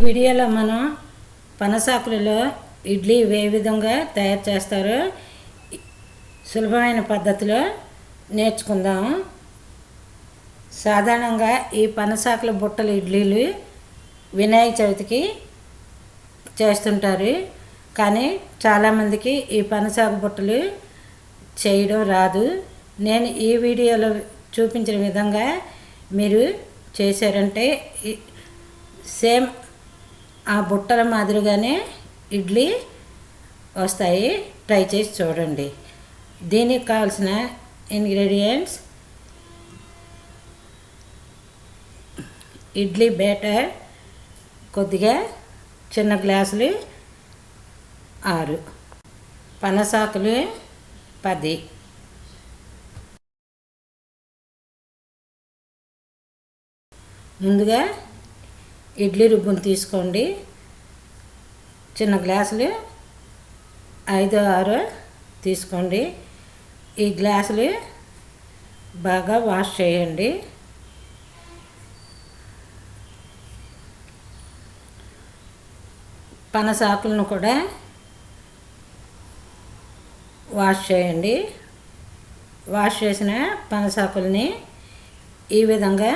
వీడియోలో మనం పనసాకులలో ఇడ్లీ ఏ విధంగా తయారు చేస్తారో సులభమైన పద్ధతిలో నేర్చుకుందాము. సాధారణంగా ఈ పనసాకుల బుట్టల ఇడ్లీలు వినాయక చవితికి చేస్తుంటారు. కానీ చాలామందికి ఈ పనసాకు బుట్టలు చేయడం రాదు. నేను ఈ వీడియోలో చూపించిన విధంగా మీరు చేశారంటే సేమ్ ఆ బుట్టల మాదిరిగానే ఇడ్లీ వస్తాయి. ట్రై చేసి చూడండి. దీనికి కావాల్సిన ఇంగ్రీడియంట్స్: ఇడ్లీ బ్యాటర్ కొద్దిగా చిన్న గ్లాసులు 6, పనసాకులు 10, ముందుగా ఇడ్లీ రుబ్బును తీసుకోండి. చిన్న గ్లాసులు 5, 6 తీసుకోండి. ఈ గ్లాసులు బాగా వాష్ చేయండి. పనసాకులను కూడా వాష్ చేయండి. వాష్ చేసిన పనసాకుల్ని ఈ విధంగా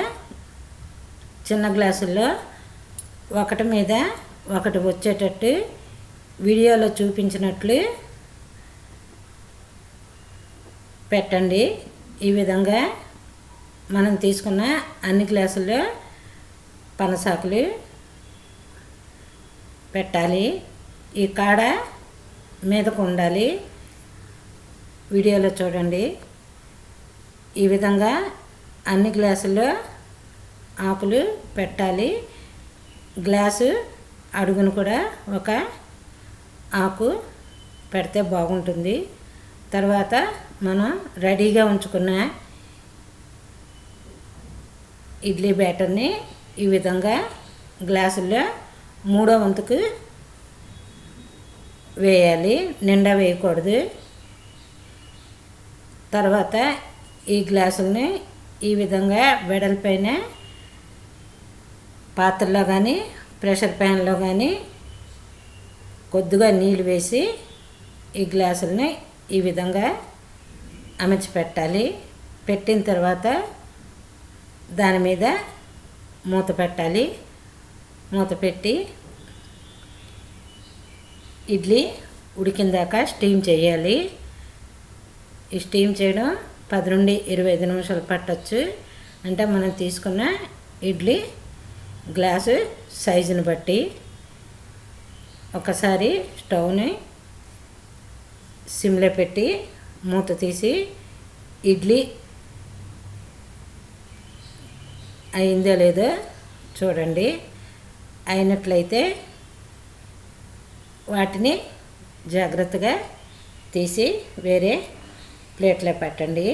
చిన్న గ్లాసుల్లో ఒకటి మీద ఒకటి వచ్చేటట్టు వీడియోలో చూపించినట్లు పెట్టండి. ఈ విధంగా మనం తీసుకున్న అన్ని గ్లాసుల్లో పనసాకులు పెట్టాలి. ఈ కాడ మీదకు ఉండాలి. వీడియోలో చూడండి. ఈ విధంగా అన్ని గ్లాసుల్లో ఆకులు పెట్టాలి. గ్లాసు అడుగును కూడా ఒక ఆకు పెడితే బాగుంటుంది. తర్వాత మనం రెడీగా ఉంచుకున్న ఇడ్లీ బ్యాటర్ని ఈ విధంగా గ్లాసుల్లో 3వ వంతుకు వేయాలి. నిండా వేయకూడదు. తర్వాత ఈ గ్లాసుల్ని ఈ విధంగా వెడల్పైన పాత్రలో కానీ ప్రెషర్ ప్యాన్లో కానీ కొద్దిగా నీళ్ళు వేసి ఈ గ్లాసుల్ని ఈ విధంగా అమర్చి పెట్టాలి. పెట్టిన తర్వాత దాని మీద మూత పెట్టాలి. మూత పెట్టి ఇడ్లీ ఉడికిందాక స్టీమ్ చేయాలి. ఈ స్టీమ్ చేయడం 10 నుండి 25 నిమిషాలు పట్టచ్చు. అంటే మనం తీసుకున్న ఇడ్లీ గ్లాసు సైజుని బట్టి. ఒకసారి స్టవ్ని సిమ్లో పెట్టి మూత తీసి ఇడ్లీ అయిందో లేదో చూడండి. అయినట్లయితే వాటిని జాగ్రత్తగా తీసి వేరే ప్లేట్లో పెట్టండి.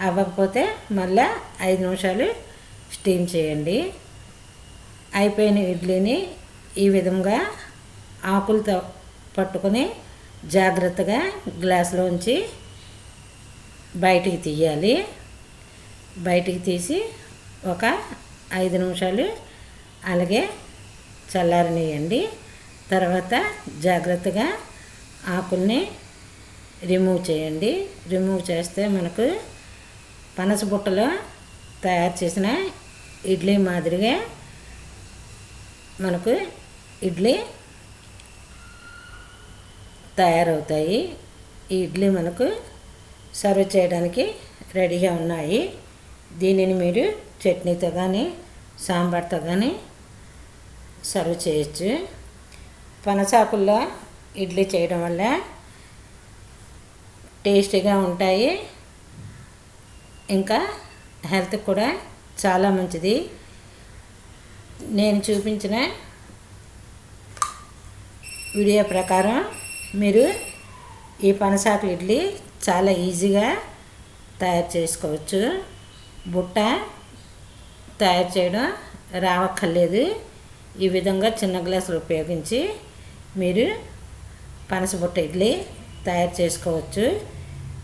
అవ్వకపోతే మళ్ళా 5 నిమిషాలు స్టీమ్ చేయండి. అయిపోయిన ఇడ్లీని ఈ విధంగా ఆకులతో పట్టుకొని జాగ్రత్తగా గ్లాసులోంచి బయటికి తీయాలి. బయటికి తీసి ఒక 5 నిమిషాలు అలాగే చల్లారనియండి. తర్వాత జాగ్రత్తగా ఆకుల్ని రిమూవ్ చేయండి. రిమూవ్ చేస్తే మనకు పనస బుట్టలో తయారు చేసిన ఇడ్లీ మాదిరిగా మనకు ఇడ్లీ తయారవుతాయి. ఈ ఇడ్లీ మనకు సర్వ్ చేయడానికి రెడీగా ఉన్నాయి. దీనిని మీరు చట్నీతో కానీ సాంబార్తో కానీ సర్వ్ చేయొచ్చు. పనసాకుల్లో ఇడ్లీ చేయడం వల్ల టేస్టీగా ఉంటాయి. ఇంకా హెల్త్కి కూడా చాలా మంచిది. నేను చూపించిన వీడియో ప్రకారం మీరు ఈ పనసాకు ఇడ్లీ చాలా ఈజీగా తయారు చేసుకోవచ్చు. బుట్ట తయారు చేయడం రావక్కర్లేదు. ఈ విధంగా చిన్న గ్లాసులు ఉపయోగించి మీరు పనస బుట్ట ఇడ్లీ తయారు చేసుకోవచ్చు.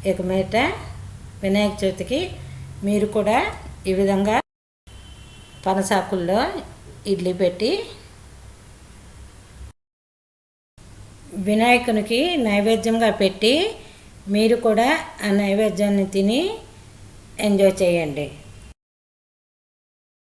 ఇక మీదట వినాయక చవితికి మీరు కూడా ఈ విధంగా పనసాకుల్లో ఇడ్లీ పెట్టి వినాయకునికి నైవేద్యంగా పెట్టి మీరు కూడా ఆ నైవేద్యాన్ని తిని ఎంజాయ్ చేయండి.